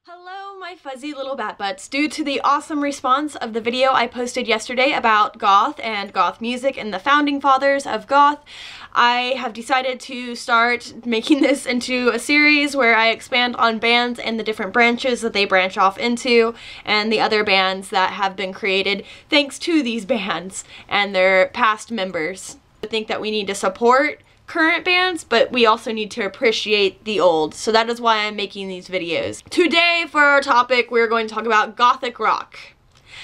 Hello, my fuzzy little bat butts. Due to the awesome response of the video I posted yesterday about goth and goth music and the founding fathers of goth, I have decided to start making this into a series where I expand on bands and the different branches that they branch off into and the other bands that have been created thanks to these bands and their past members. I think that we need to support current bands, but we also need to appreciate the old. So that is why I'm making these videos. Today, for our topic, we're going to talk about gothic rock.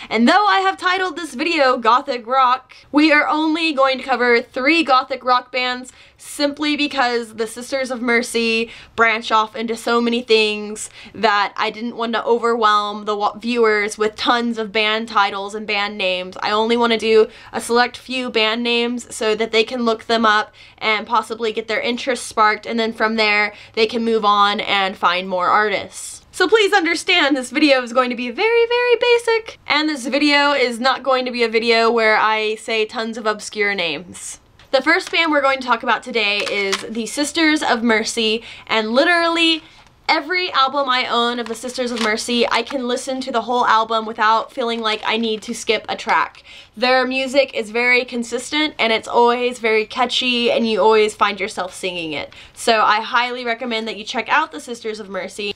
And though I have titled this video Gothic Rock, we are only going to cover 3 gothic rock bands simply because the Sisters of Mercy branch off into so many things that I didn't want to overwhelm the viewers with tons of band titles and band names. I only want to do a select few band names so that they can look them up and possibly get their interest sparked, and then from there they can move on and find more artists. So please understand this video is going to be very, very basic, and this video is not going to be a video where I say tons of obscure names. The first band we're going to talk about today is the Sisters of Mercy, and literally every album I own of the Sisters of Mercy, I can listen to the whole album without feeling like I need to skip a track. Their music is very consistent and it's always very catchy and you always find yourself singing it. So I highly recommend that you check out the Sisters of Mercy.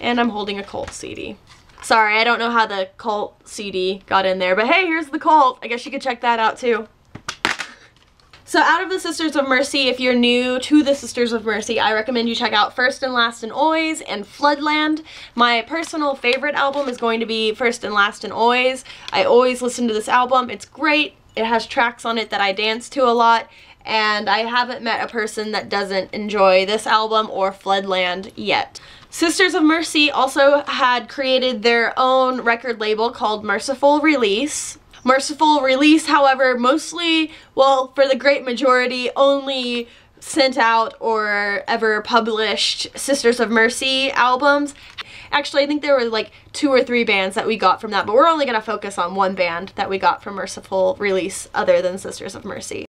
And I'm holding a Cult CD. Sorry, I don't know how the Cult CD got in there, but hey, here's the Cult. I guess you could check that out too. So out of the Sisters of Mercy, if you're new to the Sisters of Mercy, I recommend you check out First and Last and Always and Floodland. My personal favorite album is going to be First and Last and Always. I always listen to this album. It's great. It has tracks on it that I dance to a lot, and I haven't met a person that doesn't enjoy this album or Floodland yet. Sisters of Mercy also had created their own record label called Merciful Release. Merciful Release, however, mostly, well, for the great majority, only sent out or ever published Sisters of Mercy albums. Actually, I think there were like 2 or 3 bands that we got from that, but we're only going to focus on one band that we got from Merciful Release other than Sisters of Mercy.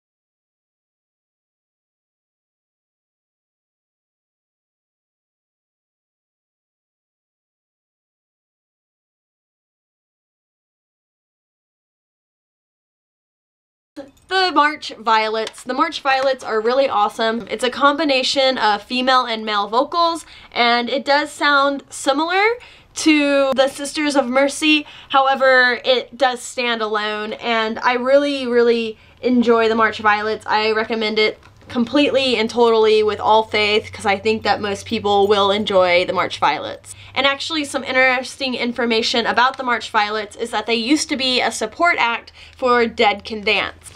The March Violets. The March Violets are really awesome. It's a combination of female and male vocals, and it does sound similar to the Sisters of Mercy. However, it does stand alone, and I really, really enjoy the March Violets. I recommend it completely and totally with all faith because I think that most people will enjoy the March Violets. And actually, some interesting information about the March Violets is that they used to be a support act for Dead Can Dance.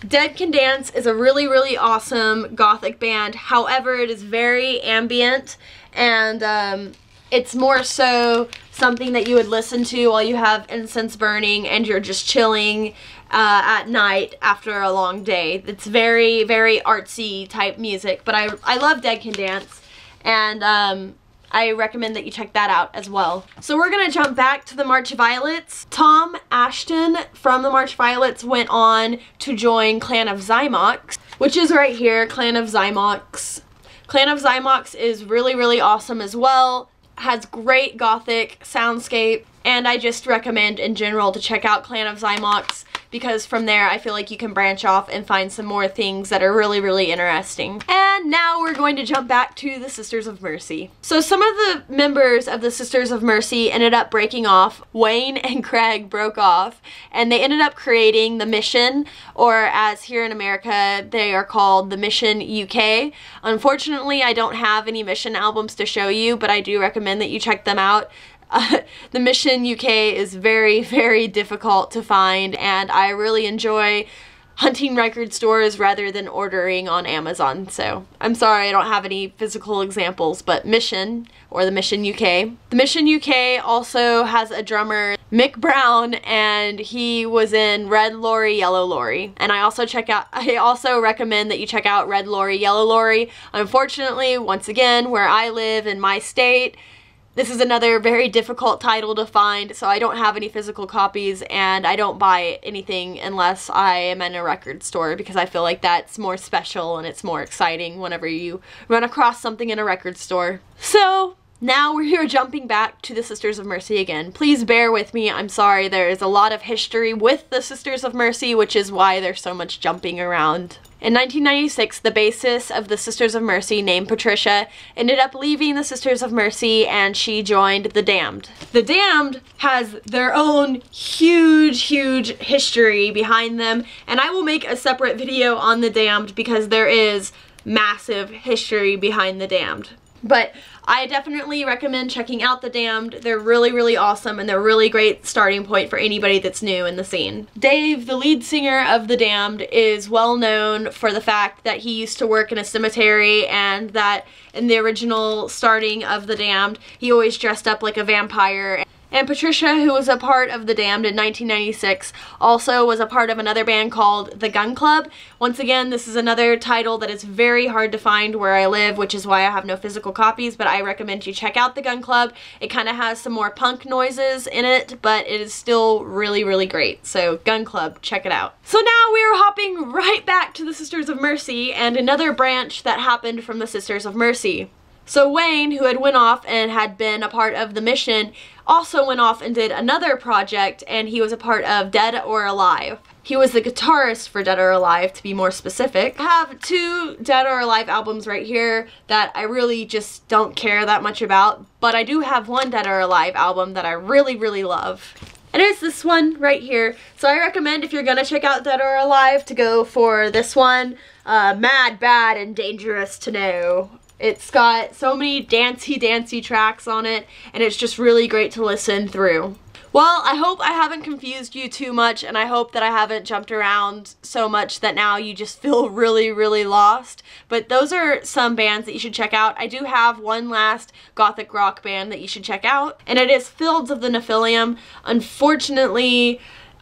Dead Can Dance is a really, really awesome gothic band. However, it is very ambient, and it's more so something that you would listen to while you have incense burning and you're just chilling at night after a long day. It's very, very artsy type music, but I love Dead Can Dance, and I recommend that you check that out as well. So we're gonna jump back to the March Violets. Tom Ashton from the March Violets went on to join Clan of Xymox, which is right here, Clan of Xymox. Clan of Xymox is really, really awesome as well. Has great gothic soundscape, and I just recommend in general to check out Clan of Xymox because from there I feel like you can branch off and find some more things that are really, really interesting. And now we're going to jump back to the Sisters of Mercy. So some of the members of the Sisters of Mercy ended up breaking off. Wayne and Craig broke off, and they ended up creating the Mission, or as here in America they are called the Mission UK. Unfortunately, I don't have any Mission albums to show you, but I do recommend that you check them out. The Mission UK is very, very difficult to find, and I really enjoy hunting record stores rather than ordering on Amazon. So I'm sorry I don't have any physical examples, but Mission, or the Mission UK. The Mission UK also has a drummer, Mick Brown, and he was in Red Lorry, Yellow Lorry. And I also recommend that you check out Red Lorry, Yellow Lorry. Unfortunately, once again, where I live in my state, this is another very difficult title to find, so I don't have any physical copies, and I don't buy anything unless I am in a record store because I feel like that's more special and it's more exciting whenever you run across something in a record store. So Now we are jumping back to the Sisters of Mercy again. Please bear with me, I'm sorry, there is a lot of history with the Sisters of Mercy, which is why there's so much jumping around. In 1996, the bassist of the Sisters of Mercy, named Patricia, ended up leaving the Sisters of Mercy and she joined the Damned. The Damned has their own huge history behind them, and I will make a separate video on the Damned because there is massive history behind the Damned. But I definitely recommend checking out the Damned. They're really awesome and they're a really great starting point for anybody that's new in the scene. Dave, the lead singer of the Damned, is well known for the fact that he used to work in a cemetery and that in the original starting of the Damned, he always dressed up like a vampire. And Patricia, who was a part of the Damned in 1996, also was a part of another band called The Gun Club. Once again, this is another title that is very hard to find where I live, which is why I have no physical copies, but I recommend you check out The Gun Club. It kind of has some more punk noises in it, but it is still really great. So Gun Club, check it out. So now we are hopping right back to the Sisters of Mercy and another branch that happened from the Sisters of Mercy. So Wayne, who had went off and had been a part of the Mission, also went off and did another project, and he was a part of Dead or Alive. He was the guitarist for Dead or Alive, to be more specific. I have 2 Dead or Alive albums right here that I really just don't care that much about, but I do have one Dead or Alive album that I really love. And it's this one right here. So I recommend, if you're gonna check out Dead or Alive, to go for this one, Mad, Bad, and Dangerous to Know. It's got so many dancey tracks on it, and it's just really great to listen through. Well, I hope I haven't confused you too much, and I hope that I haven't jumped around so much that now you just feel really lost. But those are some bands that you should check out. I do have one last gothic rock band that you should check out, and it is Fields of the Nephilim. Unfortunately,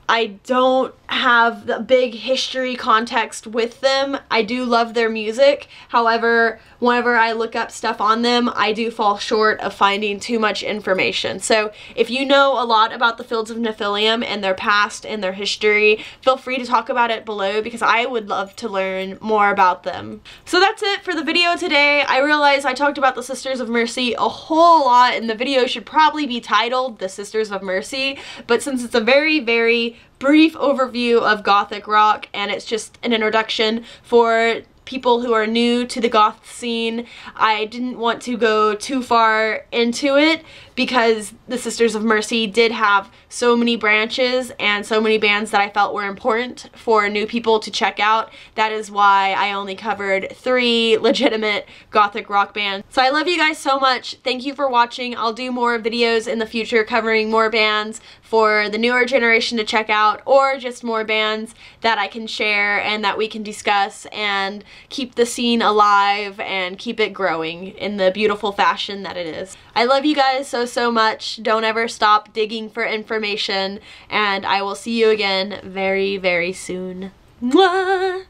I don't have the big history context with them. I do love their music. However, whenever I look up stuff on them, I do fall short of finding too much information. So if you know a lot about the Fields of Nephilim and their past and their history, feel free to talk about it below because I would love to learn more about them. So that's it for the video today. I realize I talked about the Sisters of Mercy a whole lot, and the video should probably be titled The Sisters of Mercy, but since it's a very brief overview of gothic rock and it's just an introduction for people who are new to the goth scene, I didn't want to go too far into it because the Sisters of Mercy did have so many branches and so many bands that I felt were important for new people to check out. That is why I only covered 3 legitimate gothic rock bands. So I love you guys so much. Thank you for watching. I'll do more videos in the future covering more bands for the newer generation to check out, or just more bands that I can share and that we can discuss and keep the scene alive and keep it growing in the beautiful fashion that it is. I love you guys so much. Don't ever stop digging for information, and I will see you again very soon. Mwah!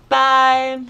Bye!